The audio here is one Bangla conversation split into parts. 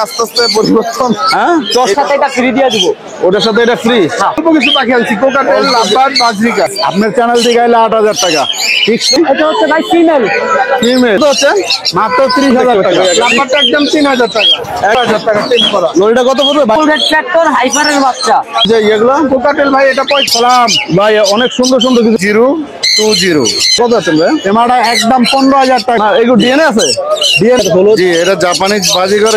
আস্তে আস্তে পরিবর্তন। হ্যাঁ, ওর সাথে এটা ফ্রি দিয়ে দিব। ওটার সাথে এটা ফ্রি। অল্প কিছু পাখি আনছি, কোকাটেল, লাভবার্ড, বাজরিকা। আপনার চ্যানেল থেকে আইলে 8,000 টাকা। এটা হচ্ছে ভাই ফিমেল। ফিমেল হচ্ছে মাত্র 30,000 টাকা। লাভবার্ডটা একদম 3,000 টাকা। 1,000 টাকা টেম করা। লরিটা কত পড়বে ভাই? রেড ট্র্যাক্টর হাইপারের বাচ্চা। যে এগুলো কোকাটেল ভাই এটা 45 ভাই অনেক সুন্দর সুন্দর কিছু। 020 কত আছে ভাই? এমাটা একদম 15,000 টাকা। না, এগুলো ডিএনএ আছে? ডিএনএ জি, এটা জাপানিজ বাজিঘর।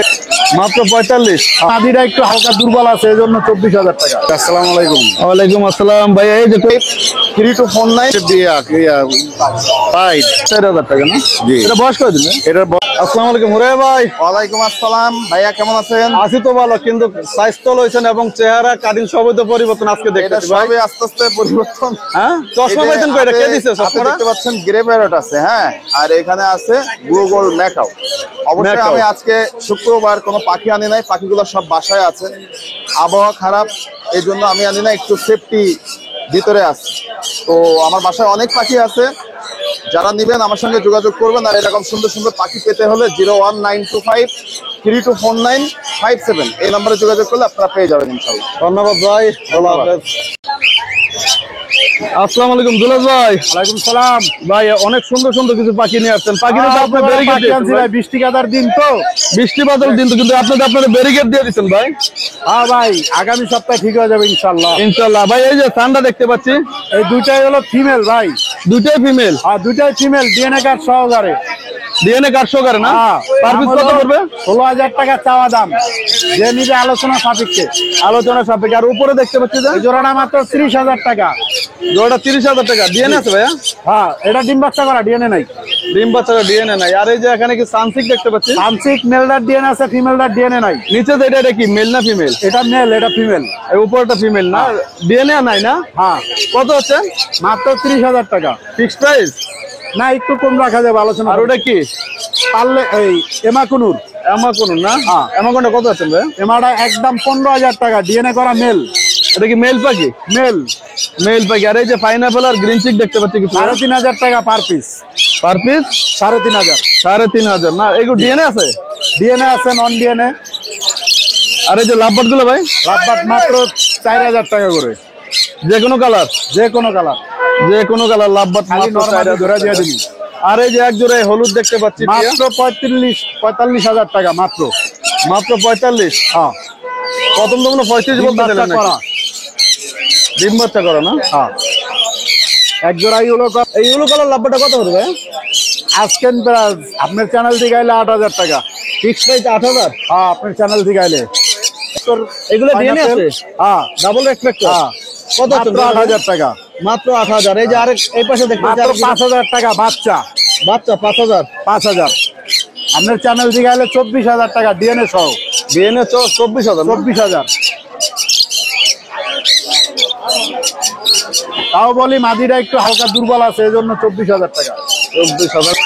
মাত্র 45। আদিরা একটু হালকা দুর্বল আছে, এজন্য 24,000 টাকা। আসসালামু আলাইকুম। ওয়ালাইকুম আসসালাম ভাই। এই যে 3249 দিয়া পাই 4,000 টাকা না? জি। এটা বয়স কত দিন? এটা আসসালামু আলাইকুম হুরে ভাই। ওয়ালাইকুম আসসালাম ভাইয়া, কেমন আছেন? আছি তো ভালো, কিন্তু স্বাস্থ্য লইছেন এবং চেহারা কাটিং সবই তো পরিবর্তন আজকে এটা দেখতেছি ভাই। সবই আস্তে আস্তে পরিবর্তন। হ্যাঁ, চশমা পাইছেন কয়টা? কে দিছে চশমা? দেখতে পাচ্ছেন গ্রে প্যারট আছে, হ্যাঁ, আর এখানে আছে গুগল ম্যাকাও। অবশ্যই ম্যাকাও। আমি আজকে শুক্রবার কোনো পাখি আনি নাই, পাখিগুলো সব বাসায় আছে। আবহাওয়া খারাপ, এই জন্য আমি আনি না, একটু সেফটি ভিতরে আছে। তো আমার বাসায় অনেক পাখি আছে, যারা নিবেন আমার সঙ্গে যোগাযোগ করবেন। আর এরকম সুন্দর সুন্দর পাখি পেতে হলে 01925324957 এই নম্বরে যোগাযোগ করলে আপনারা পেয়ে যাবেন ইনশাআল্লাহ। ধন্যবাদ ভাই। আল্লাহ হাফেজ। আসসালামু আলাইকুম দুলাল ভাই। ওয়ালাইকুম সালাম ভাই অনেক সুন্দর সুন্দর কিছু পাখি নিয়ে আসছেন। পাখি তো আপনি ব্যারিকেড দিয়েছেন ভাই। বৃষ্টি কাদার দিন তো, বৃষ্টি বাদল দিন তো, কিন্তু আপনাদের ব্যারিকেড দিয়ে দিচ্ছেন ভাই। হ্যাঁ ভাই, আগামী সপ্তাহে ঠিক হয়ে যাবে ইনশাআল্লাহ। ইনশাআল্লাহ ভাই। এই যে ঠান্ডা দেখতে পাচ্ছি, এই দুইটাই হলো ফিমেল ভাই। দুইটাই ফিমেল। আর দুইটাই ফিমেল, ডিএনএ কার্ড সহকারে। ডিএনএ কার্ড করে না? পার পিস কত পড়বে? 16,000 টাকা চাওয়া দাম, যে নিবে আলোচনা সাপেক্ষে। আলোচনা সাপেক্ষে। আর উপরে দেখতে পাচ্ছি যে এই জোড়াটা মাত্র 30,000 টাকা। জোড়াটা 30,000 টাকা। ডিএনএ আছে ভাইয়া? হ্যাঁ, এটা ডিম বাচ্চা করা, ডিএনএ নাই। ডিম বাচ্চার ডিএনএ নাই। আর এই যে এখানে কি সানসিক দেখতে পাচ্ছি। আংশিক মেলদার ডিএনএ আছে, ফিমেলদার ডিএনএ নাই। নিচে যে এটা কি মেল না ফিমেল? এটা মেল, এটা ফিমেল। এই উপরটা ফিমেল না? ডিএনএ নাই না? হ্যাঁ, কত হচ্ছে? মাত্র 30,000 টাকা। Fixed price? না, একটু কম রাখা যাবে আলোচনা। আর ওটা কি পারলে এই এমাকুনুর। এমাকোন না? হ্যাঁ। এমাকোনটা কত আছে ভাই? এমাটা একদম 15,000 টাকা, ডিএনএ করা মেল। এটা কি মেল পাখি? মেল। মেল পাখি। আর এই যে পাইনাপেল আর গ্রিন চিক দেখতে পাচ্ছি কিছু। 3,500 টাকা পার পিস। Per piece 3,500। 3,500 না? এগুলো ডিএনএ আছে? ডিএনএ আছে, নন ডিএনএ। আর এই যে লাভবার্ড গুলো ভাই? লাভবার্ড মাত্র 4,000 টাকা করে, যে কোনো কালার? যে কোনো কালার। যে কোনো কালার লাভবার্ড খালি মাত্র নরমালি 4,000 ধরে দিয়ে দিবি। আর এই যে এক জোড়ায় হলুদ দেখতে পাচ্ছি মাত্র 45,000 টাকা মাত্র। মাত্র 45। হ্যাঁ, প্রথম তো 35 বলতে বাচ্চা দিলেন করা। নাকি? ডিম বাচ্চা করা না? হ্যাঁ, এক জোড়া ইউলো এই ইউলো কালার লাভবার্ডটা কত করবে? আজকের প্রাইস আপনার চ্যানেল থেকে আইলে 8,000 টাকা। Fix price 8,000? হ্যাঁ, আপনার চ্যানেল থেকে আইলে। এগুলো ডিএনএ আছে? হ্যাঁ, ডাবল রেসপেক্টর? হ্যাঁ, কত আছে? মাত্র 8,000 টাকা। মাত্র 8,000। এই যে আরেক এই পাশে দেখতে মাত্র পাচ্ছি 5,000 টাকা বাচ্চা। বাচ্চা 5,000। 5,000। আপনার চ্যানেল থেকে আইলে 24,000 টাকা, ডিএনএ সহ। ডিএনএ 24,000 না? 24,000। তাও বলি মাদিরা একটু হালকা দুর্বল আছে, এজন্য 24,000 টাকা। 24,000।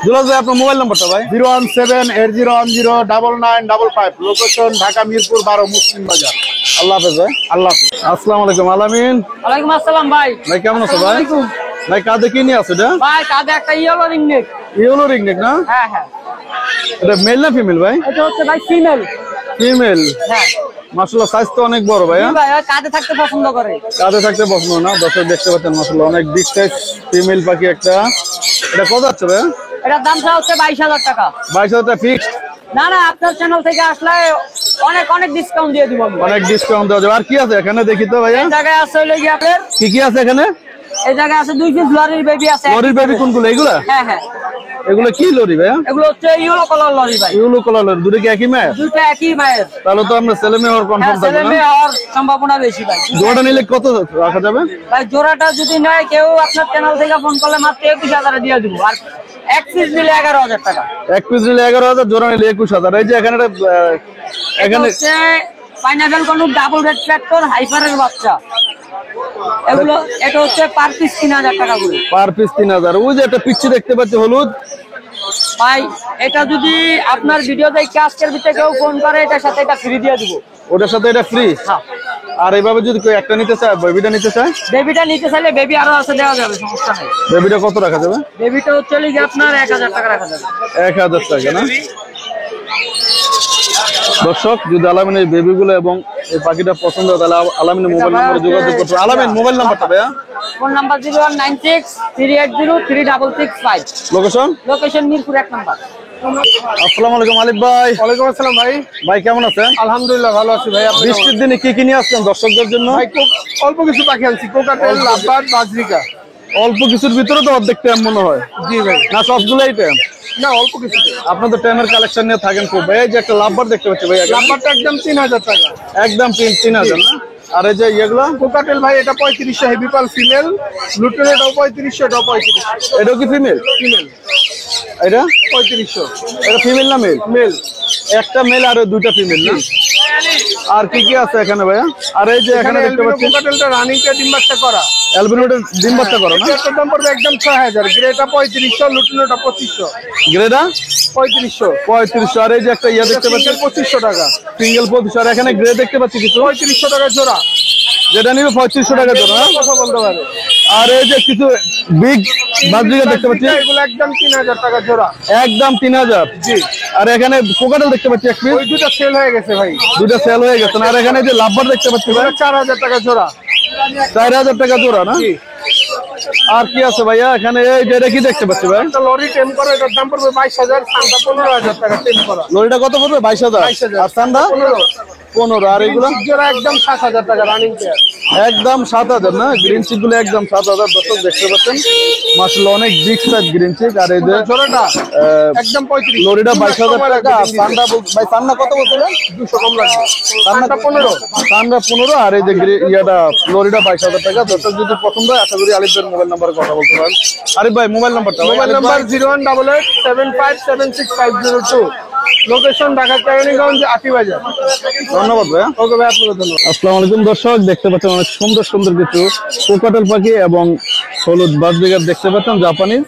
দুলাল ভাই আপনার মোবাইল নাম্বারটা ভাই? 01780109955, লোকেশন ঢাকা মিরপুর 12, মুসলিম বাজার। আল্লাহ হাফেজ ভাই। আল্লাহ হাফেজ। আসসালামু আলাইকুম। আলামিন ওয়ালাইকুম আসসালাম ভাই। ভাই, কেমন আছো ভাই? আসসালামু ভাই কাঁধে কি নিয়ে আছে এটা? ভাই কাঁধে একটা ইয়েলো রিংনেক। ইয়েলো রিংনেক না? হ্যাঁ হ্যাঁ, এটা মেল না ফিমেল ভাই? এটা হচ্ছে ভাই ফিমেল। ফিমেল। হ্যাঁ মাশাআল্লাহ, সাইজ তো অনেক বড় ভাই। জি ভাই, ওই কাঁধে থাকতে পছন্দ করে। কাঁধে থাকতে পছন্দ না? দর্শক দেখতে পাচ্ছেন মাশাআল্লাহ অনেক বিগ সাইজ ফিমেল পাখি একটা। এটা কত আছে ভাই? এটার দামটা হচ্ছে 22,000 টাকা। 22,000 টাকা ফিক্সড? না না, আপনার চ্যানেল থেকে আসলে অনেক অনেক ডিসকাউন্ট দিয়ে দিব আমি। অনেক ডিসকাউন্ট দেওয়া যাবে। আর কি আছে এখানে দেখি তো ভাইয়া? এই জায়গায় আছে হলো গিয়ে আপনার, কি কি আছে এখানে? এই জায়গায় আছে 2 পিস লরির বেবি আছে। লরির বেবি কোনগুলো এগুলা? হ্যাঁ হ্যাঁ, এগুলো কি লরি ভাইয়া? এগুলো হচ্ছে ইয়েলো কালার লরি ভাই। Yellow colour lorry. দুটো কি একই মায়ের? দুটো একই মায়ের। তাহলে তো আমরা ছেলে মেয়ে হওয়ার হ্যাঁ, কনফার্ম ছেলে থাকবে মেয়ে না? হওয়ার সম্ভাবনা বেশি ভাই। জোড়াটা নিলে কত রাখা যাবে? ভাই জোড়াটা যদি নেয় কেউ, আপনার চ্যানেল থেকে ফোন করলে মাত্র 21,000 দিয়ে দিব। আর এক পিস নিলে 11,000 টাকা। এক পিস নিলে 11,000, জোড়া নিলে 21,000। এই যে এখানে এখানে হচ্ছে pineapple conure double red factor হাইপারের বাচ্চা। এগুলো এটা হচ্ছে পার পিস 3,000 টাকা করে। Per piece 3,000। ওই যে একটা পিচ্ছি দেখতে পাচ্ছি হলুদ ভাই এটা যদি আপনার ভিডিও দেখে আজকের ভিতরে কেউ ফোন করে, এটার সাথে এটা ফ্রি দিয়ে দিব। ওটার সাথে এটা ফ্রি? হ্যাঁ। আর এইভাবে যদি কেউ একটা নিতে চায়, বেবিটা নিতে চায়? বেবিটা নিতে চাইলে বেবি আরো আছে, দেওয়া যাবে, সমস্যা নেই। বেবিটা কত রাখা যাবে? বেবিটা হচ্ছে লিগে আপনার 1,000 টাকা রাখা যাবে। 1,000 টাকা না? দর্শক যদি আলামিনের এই বেবিগুলো এবং এই পাখিটা পছন্দ হয় তাহলে আলামিনের মোবাইল নম্বরে যোগাযোগ করতে হবে। আলামিন মোবাইল নাম্বারটা ভাইয়া। Phone number 0196380365। Location location Mirpur 1 number. আসসালামু আলাইকুম আলিফ ভাই। ওয়ালাইকুম আসসালাম ভাই। ভাই কেমন আছেন? আলহামদুলিল্লাহ ভালো আছি ভাই। আপনি কেমন বৃষ্টির দিনে কি কি নিয়ে আসছেন দর্শকদের জন্য? ভাই অল্প কিছু পাখি আনছি, কোকাটেল, লাভবার্ড, বাজরিকা। অল্প কিছুর ভিতরে তো অর্ধেক টাইম মনে হয়, জি ভাই। না সবগুলোই টাইম? না অল্প কিছু। আপনাদের টাইমের কালেকশন নিয়ে থাকেন খুব। ভাই এই যে একটা লাভবার দেখতে পাচ্ছি ভাই, লাভবার্ডটা একদম 3000 টাকা। একদম 3000 না? আর এই যে এগুলো কোকাটেল ভাই এটা 3500, হেভি পাল ফিমেল। লুটেন এটাও 3500, এটাও 3500 এটাও কি ফিমেল? ফিমেল। এটা 3500 এটা ফিমেল না মেল? মেল। একটা মেল আর দুইটা ফিমেল না? আর কি কি আছে এখানে ভাইয়া? আর এই যে এখানে দেখতে পাচ্ছি কোকাটেলটা রানিং কে ডিম বাচ্চা করা। অ্যালবিনোটা ডিম বাচ্চা করো না? এটার দাম পড়বে একদম 6000। গ্রেটা 3500, লুটেনটা 2500। গ্রেডা 3500। 3500। আর এই যে একটা ইয়া দেখতে পাচ্ছি 2500 টাকা। সিঙ্গেল 2500। আর এখানে গ্রে দেখতে পাচ্ছি কিছু, 3500 টাকা জোড়া। যেটা নিবে 3500 টাকা জোড়া না? কথা বলতে পারে। আর এই যে কিছু বিগ বাজরিকা দেখতে পাচ্ছি, এগুলো একদম 3000 টাকা জোড়া। একদম 3000। জি। আর এখানে কোকাটেল দেখতে পাচ্ছি এক পিস, ওই দুটো সেল হয়ে গেছে ভাই। দুইটা সেল হয়ে গেছে না? আর এখানে যে লাভবার দেখতে পাচ্ছি ভাই, 4000 টাকা জোড়া। 4000 টাকা জোড়া না? জি। আর কি আছে ভাইয়া এখানে? এই যে এটা কি দেখতে পাচ্ছি ভাই? একটা লরি টেম করা, এটার দাম পড়বে 22000, সানটা 15000 টাকা টেম করা। লরিটা কত পড়বে? 22000। 22000। আর সান্ডা 15। আর এগুলো জোড়া একদম 7000 টাকা রানিং পেয়ার। একদম 7000 না? গ্রিন চিক গুলো একদম 7000। দর্শক দেখতে পাচ্ছেন মাশাআল্লাহ অনেক বিগ সাইজ গ্রিন চিক। আর এই যে জোড়াটা একদম 35। লরিটা 22000 টাকা। আর সান্ডা ভাই সান্ডা কত বলছিলেন? 200 কম লাগবে। সানটা 15। সান্ডা 15। আর এই যে ইয়াটা লরিটা 22000 টাকা। দর্শক যদি পছন্দ হয় আশা করি আলিফের মোবাইল নাম্বারে কথা বলতে পারেন। আরিফ ভাই মোবাইল নাম্বারটা? Mobile number 0188757652। Location Dhaka Keraniganj Atibazar. ধন্যবাদ ভাইয়া। ওকে ভাই, আপনাকে ধন্যবাদ। আসসালামু আলাইকুম দর্শক, দেখতে পাচ্ছেন অনেক সুন্দর সুন্দর কিছু কোকাটেল পাখি এবং হলুদ বাজরিকার দেখতে পাচ্ছেন জাপানিজ।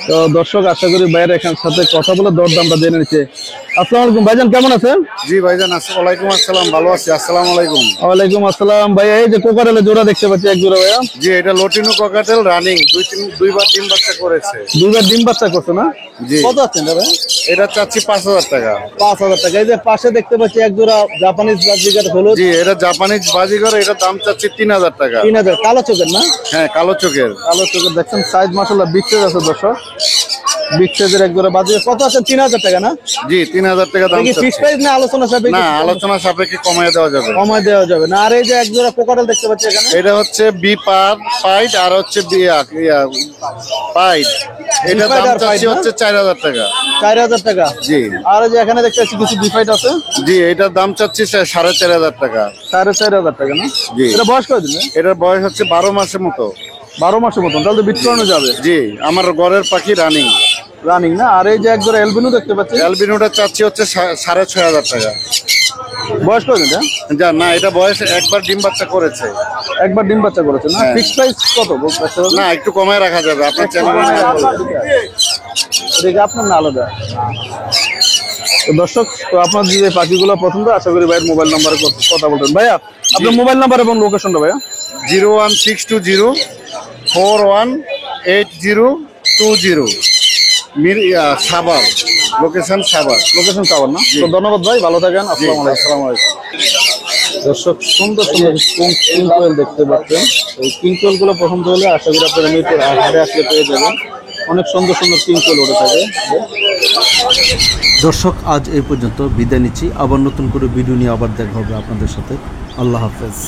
তো দর্শক আশা করি বাইরে এখান সাথে কথা বলে দরদামটা জেনে নিচ্ছে। আসসালামু আলাইকুম ভাইজান, কেমন আছেন? জি ভাইজান, ওয়ালাইকুম আসসালাম, ভালো আছি। আসসালামু আলাইকুম। ওয়ালাইকুম আসসালাম ভাইয়া। এই যে কোকাটেলের জোড়া দেখতে পাচ্ছি, এক জোড়া ভাইয়া। জি, এটা লটিনো ককাটেল রানিং, দুইবার ডিম বাচ্চা করেছে। দুইবার ডিম বাচ্চা করছে না? জি। কত আছেন ভাই? এটা চাচ্ছি 5000 টাকা। 5000 টাকা। এই যে পাশে দেখতে পাচ্ছি এক জোড়া জাপানিজ বাজরিকার হলুদ। জি, এটা জাপানিজ বাজিগর, এটা দাম চাচ্ছি 3000 টাকা। 3000। কালো চোখের না? হ্যাঁ, কালো চোখের। কালো চোখের দেখছেন সাইজ মাশাআল্লাহ বিগ সাইজ আছে দর্শক। বিগ সাইজের এক জোড়া বাজরিকা কত আছে? 3000 টাকা না? জি, 3000 টাকা দাম কি ফিক্স চাচ্ছি। প্রাইস না আলোচনা সাপেক্ষে? না, আলোচনা সাপেক্ষে কমায় দেওয়া যাবে। কমায় দেওয়া যাবে না। আর এই যে এক জোড়া কোকাটেল দেখতে পাচ্ছি এখানে, এটা হচ্ছে বি পাইড আর হচ্ছে পাইড। এটা দাম আর চাচ্ছি পাইড না? হচ্ছে 4000 টাকা। 4000 টাকা। জি। আর এই যে এখানে দেখতে পাচ্ছি কিছু ডিফাইট আছে, জি, এটার দাম চাচ্ছি 4500 টাকা। 4500 টাকা না? জি। এটা বয়স কত দিন? এটার বয়স হচ্ছে 12 মাসের মতো। 12 মাসের মতন, তাহলে তো বিট করানো যাবে। জি, আমার ঘরের পাখি রানিং। রানিং না? আর এই যে এক জোড়া এলবিনো দেখতে পাচ্ছি, অ্যালবিনোটা চাচ্ছি হচ্ছে 6500 টাকা। বয়স কত দিন? যা না, এটা বয়স একবার ডিম বাচ্চা করেছে। একবার ডিম বাচ্চা করেছে না? হ্যাঁ। ফিক্স প্রাইস কত বলতে? না, একটু কমায় রাখা যাবে আপনার চ্যানেলে। দেখে আপনার না আলাদা। তো দর্শক, তো আপনার যে পাখিগুলো পছন্দ, আশা করি ভাইয়ের মোবাইল নাম্বারে কথা বলতেন। ভাইয়া আপনার মোবাইল নাম্বার এবং লোকেশনটা ভাইয়া? 01620418020 সাভার, লোকেশন সাভার। লোকেশন চাওয়ার না? তো ধন্যবাদ ভাই, ভালো থাকেন। আসসালামু আলাইকুম। দর্শক সুন্দর সুন্দর কিং কোয়েল দেখতে পাচ্ছেন। এই কিং কোয়েল গুলো পছন্দ হলে আশা করি আপনারা মিরপুর হাটে আসলে পেয়ে যাবেন। অনেক সুন্দর সুন্দর কিং কোয়েল উঠে থাকে। দর্শক আজ এই পর্যন্ত বিদায় নিচ্ছি। আবার নতুন করে ভিডিও নিয়ে আবার দেখা হবে আপনাদের সাথে। আল্লাহ হাফেজ।